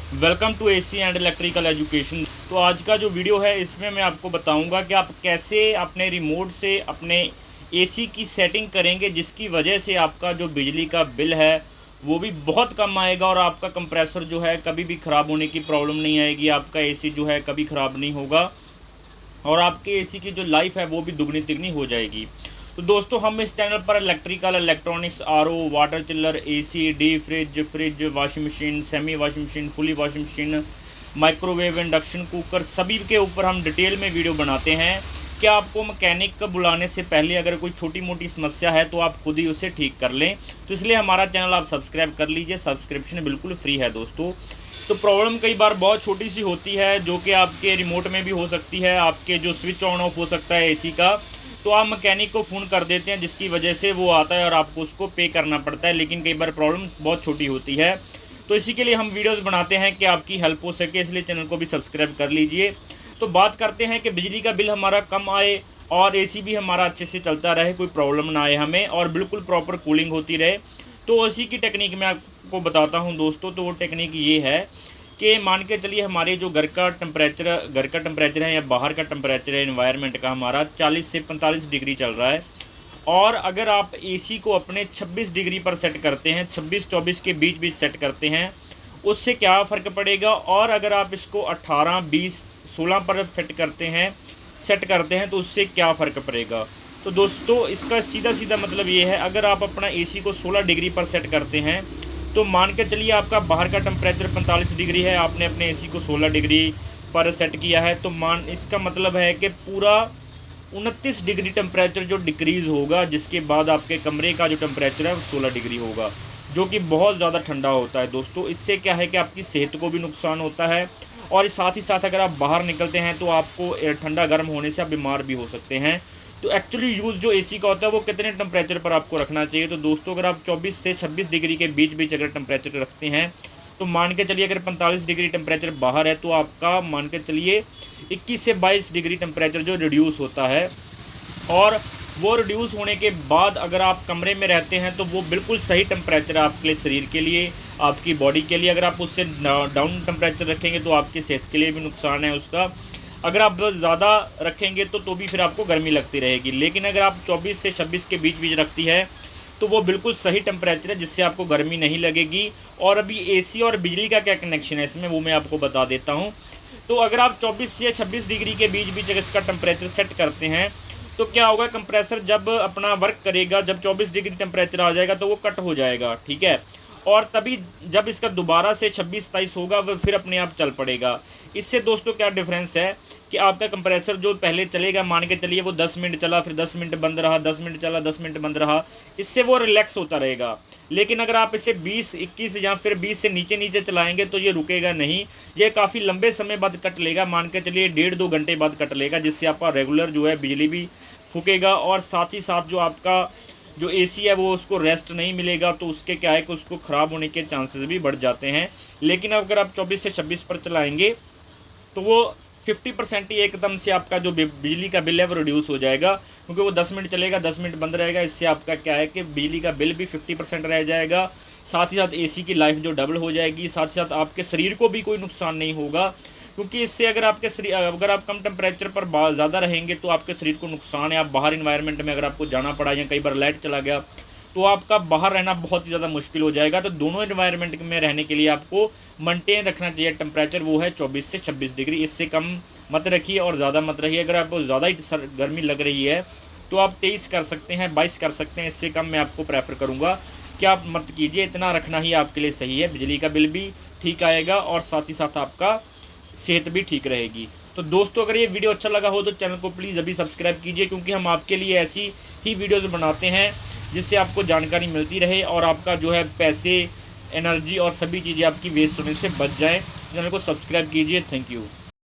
Welcome to AC and electrical education. तो आज का जो वीडियो है इसमें मैं आपको बताऊंगा कि आप कैसे अपने रिमोट से अपने एसी की सेटिंग करेंगे, जिसकी वजह से आपका जो बिजली का बिल है वो भी बहुत कम आएगा और आपका कंप्रेसर जो है कभी भी ख़राब होने की प्रॉब्लम नहीं आएगी। आपका एसी जो है कभी ख़राब नहीं होगा और आपके एसी की जो लाइफ है वो भी दुगनी तिगनी हो जाएगी। तो दोस्तों, हम इस चैनल पर इलेक्ट्रिकल, इलेक्ट्रॉनिक्स, आरओ, वाटर चिल्लर, AC, D fridge, washing machine, semi washing machine, fully washing machine, microwave, induction cooker, सभी के ऊपर हम डिटेल में वीडियो बनाते हैं कि आपको मैकेनिक को बुलाने से पहले अगर कोई छोटी मोटी समस्या है तो आप खुद ही उसे ठीक कर लें। तो इसलिए हमारा चैनल आप सब्सक्राइब कर लीजिए, सब्सक्रिप्शन बिल्कुल फ्री है दोस्तों। तो प्रॉब्लम कई बार बहुत छोटी सी होती है जो कि आपके रिमोट में भी हो सकती है, आपके जो स्विच ऑन ऑफ हो सकता है एसी का, तो आप मैकेनिक को फ़ोन कर देते हैं जिसकी वजह से वो आता है और आपको उसको पे करना पड़ता है। लेकिन कई बार प्रॉब्लम बहुत छोटी होती है, तो इसी के लिए हम वीडियोस बनाते हैं कि आपकी हेल्प हो सके, इसलिए चैनल को भी सब्सक्राइब कर लीजिए। तो बात करते हैं कि बिजली का बिल हमारा कम आए और एसी भी हमारा अच्छे से चलता रहे, कोई प्रॉब्लम ना आए हमें और बिल्कुल प्रॉपर कूलिंग होती रहे। तो उसी की टेक्निक मैं आपको बताता हूं दोस्तों। तो वो टेक्निक ये है कि मान के चलिए हमारे जो घर का टेम्परेचर है या बाहर का टेम्परेचर है एनवायरनमेंट का, हमारा 40 से 45 डिग्री चल रहा है। और अगर आप एसी को अपने 26 डिग्री पर सेट करते हैं, 26-24 के बीच बीच सेट करते हैं, उससे क्या फ़र्क पड़ेगा। और अगर आप इसको 18, 20, 16 पर सेट करते हैं तो उससे क्या फ़र्क पड़ेगा। तो दोस्तों, इसका सीधा सीधा मतलब ये है, अगर आप अपना एसी को 16 डिग्री पर सेट करते हैं तो मान के चलिए आपका बाहर का टेम्परेचर 45 डिग्री है, आपने अपने एसी को 16 डिग्री पर सेट किया है, तो इसका मतलब है कि पूरा 29 डिग्री टेम्परेचर जो डिक्रीज़ होगा, जिसके बाद आपके कमरे का जो टेम्परेचर है वो 16 डिग्री होगा, जो कि बहुत ज़्यादा ठंडा होता है दोस्तों। इससे क्या है कि आपकी सेहत को भी नुकसान होता है और साथ ही साथ अगर आप बाहर निकलते हैं तो आपको ठंडा गर्म होने से आप बीमार भी हो सकते हैं। तो एक्चुअली यूज़ जो एसी का होता है वो कितने टेम्परेचर पर आपको रखना चाहिए। तो दोस्तों, अगर आप 24 से 26 डिग्री के बीच बीच अगर टेम्परेचर रखते हैं तो मान के चलिए अगर 45 डिग्री टेम्परेचर बाहर है तो आपका मान के चलिए 21 से 22 डिग्री टेम्परेचर जो रिड्यूस होता है। और वो रिड्यूस होने के बाद अगर आप कमरे में रहते हैं तो वो बिल्कुल सही टेम्परेचर है आपके लिए, शरीर के लिए, आपकी बॉडी के लिए। अगर आप उससे डाउन टेम्परेचर रखेंगे तो आपकी सेहत के लिए भी नुकसान है उसका। अगर आप ज़्यादा रखेंगे तो भी फिर आपको गर्मी लगती रहेगी। लेकिन अगर आप 24 से 26 के बीच बीच रखती है तो वो बिल्कुल सही टेम्परेचर है, जिससे आपको गर्मी नहीं लगेगी। और अभी एसी और बिजली का क्या कनेक्शन है इसमें वो मैं आपको बता देता हूँ। तो अगर आप 24 से 26 डिग्री के बीच बीच अगर इसका टेम्परेचर सेट करते हैं तो क्या होगा, कंप्रेसर जब अपना वर्क करेगा, जब 24 डिग्री टेम्परेचर आ जाएगा तो वो कट हो जाएगा, ठीक है। और तभी जब इसका दोबारा से 26-27 होगा वो फिर अपने आप चल पड़ेगा। इससे दोस्तों क्या डिफरेंस है कि आपका कंप्रेसर जो पहले चलेगा, मान के चलिए वो 10 मिनट चला, फिर 10 मिनट बंद रहा, 10 मिनट चला, 10 मिनट बंद रहा, इससे वो रिलैक्स होता रहेगा। लेकिन अगर आप इसे 20, 21 या फिर 20 से नीचे नीचे चलाएंगे तो ये रुकेगा नहीं, ये काफ़ी लंबे समय बाद कट लेगा, मान के चलिए 1.5-2 घंटे बाद कट लेगा, जिससे आपका रेगुलर जो है बिजली भी फूकेगा और साथ ही साथ जो आपका जो एसी है वो उसको रेस्ट नहीं मिलेगा। तो उसके क्या है कि उसको ख़राब होने के चांसेस भी बढ़ जाते हैं। लेकिन अगर आप 24 से 26 पर चलाएंगे तो वो 50% ही एकदम से आपका जो बिजली का बिल है वो रिड्यूस हो जाएगा, क्योंकि वो 10 मिनट चलेगा, 10 मिनट बंद रहेगा। इससे आपका क्या है कि बिजली का बिल भी 50% रह जाएगा, साथ ही साथ एसी की लाइफ जो डबल हो जाएगी, साथ ही साथ आपके शरीर को भी कोई नुकसान नहीं होगा। क्योंकि इससे अगर अगर आप कम टेम्परेचर पर ज़्यादा रहेंगे तो आपके शरीर को नुकसान है। आप बाहर इन्वायरमेंट में अगर आपको जाना पड़ा या कई बार लाइट चला गया तो आपका बाहर रहना बहुत ही ज़्यादा मुश्किल हो जाएगा। तो दोनों इन्वायरमेंट में रहने के लिए आपको मेंटेन रखना चाहिए टेम्परेचर, वो है 24 से 26 डिग्री। इससे कम मत रखिए और ज़्यादा मत रखिए। अगर आपको ज़्यादा ही गर्मी लग रही है तो आप 23 कर सकते हैं, 22 कर सकते हैं। इससे कम मैं आपको प्रेफर करूँगा कि आप मत कीजिए, इतना रखना ही आपके लिए सही है। बिजली का बिल भी ठीक आएगा और साथ ही साथ आपका सेहत भी ठीक रहेगी। तो दोस्तों, अगर ये वीडियो अच्छा लगा हो तो चैनल को प्लीज़ अभी सब्सक्राइब कीजिए, क्योंकि हम आपके लिए ऐसी ही वीडियोस बनाते हैं जिससे आपको जानकारी मिलती रहे और आपका जो है पैसे, एनर्जी और सभी चीज़ें आपकी वेस्ट होने से बच जाएँ। चैनल को सब्सक्राइब कीजिए। Thank you.